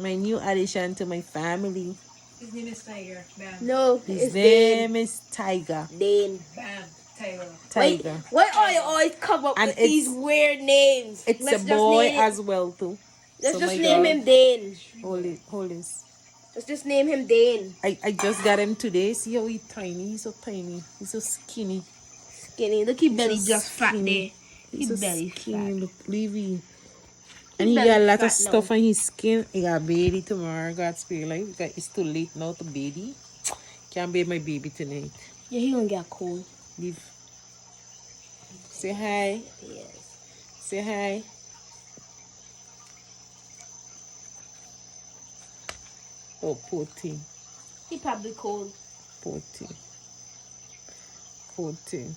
My new addition to my family. His name is Tiger. Bam. No, His it's name is Tiger. Dane. Bam. Tiger. Tiger. Why are you always come up And with these weird names? It's Let's a just boy name it- as well too. Let's So just my name girl- him Dane. Hold this. Let's just name him Dane. I just got him today. See how he's tiny. He's so tiny. He's so skinny. Skinny. Look, his belly So just fat there. skinny. His He's so belly skinny. fat. Look, Levy. And he belly got a lot of fat now. stuff on his skin. He got baby tomorrow. God's spirit life. Because it's too late now to baby. Can't bathe my baby tonight. Yeah, he gonna get cold. Leave. Say hi. Yes. Say hi. Oh, poor thing. He probably cold. Poor thing. Poor thing.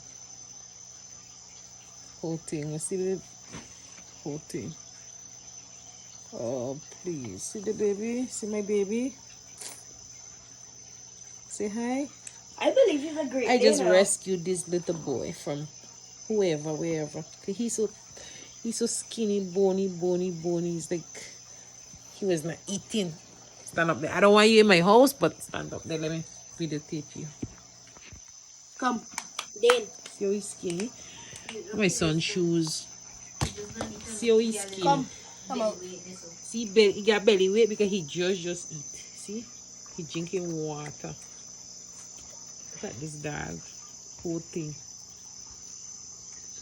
Poor thing. You see the poor thing. Oh, please. See the baby? See my baby? Say hi. I believe he's a great I just Dane. rescued this little boy from whoever, wherever. 'Cause he's so skinny, bony. He's like, he was not eating. Stand up there. I don't want you in my house, but stand up there. Let me videotape you. Come, Dane. See how he's skinny? My son's shoes. See how he's skinny? Come out. See, he got belly weight because he just eat. See? He drinking water. Look at this dog. Poor thing.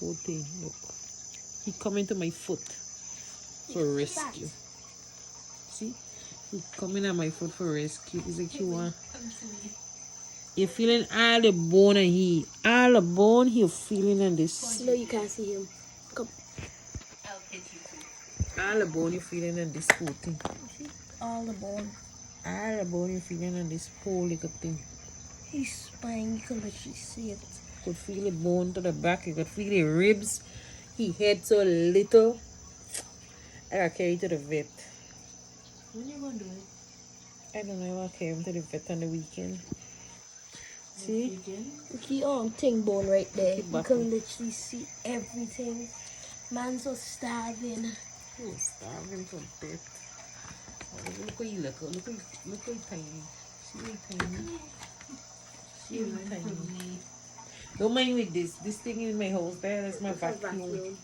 Poor thing. Look. He coming to my foot for rescue. See? He coming at my foot for rescue. He's like, you want? You're feeling all the bone and all the bone you're feeling on this. No, you can't see him. Come. All the bone you're feeling on this poor thing. All the bone. All the bone you're feeling on this poor little thing. His spine, you can literally see it. You could feel the bone to the back. You could feel the ribs. He head so little. I got carried to the vet. When you gonna do it? I don't know. I want to carry him to the vet on the weekend. See? Look, he thing bone right there. Keep You back. can literally see everything. Man's so starving. He was starving to death. Oh, look how you look. Look how tiny. See how tiny? See how tiny? Don't mind with this. This thing in my house there. That's my vacuum.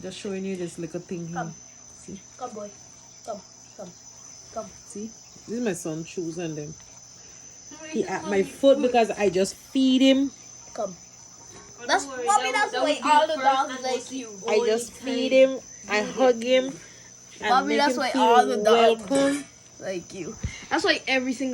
Just showing you this little thing here. Come. See? Come, boy. Come. See? This is my son's shoes and them. He at my foot because I just feed him. Come. That's Bobby. That's why all the dogs like you. I just feed him. I hug him. And Bobby, make that's him why feel all the dogs welcome. like you. That's why every single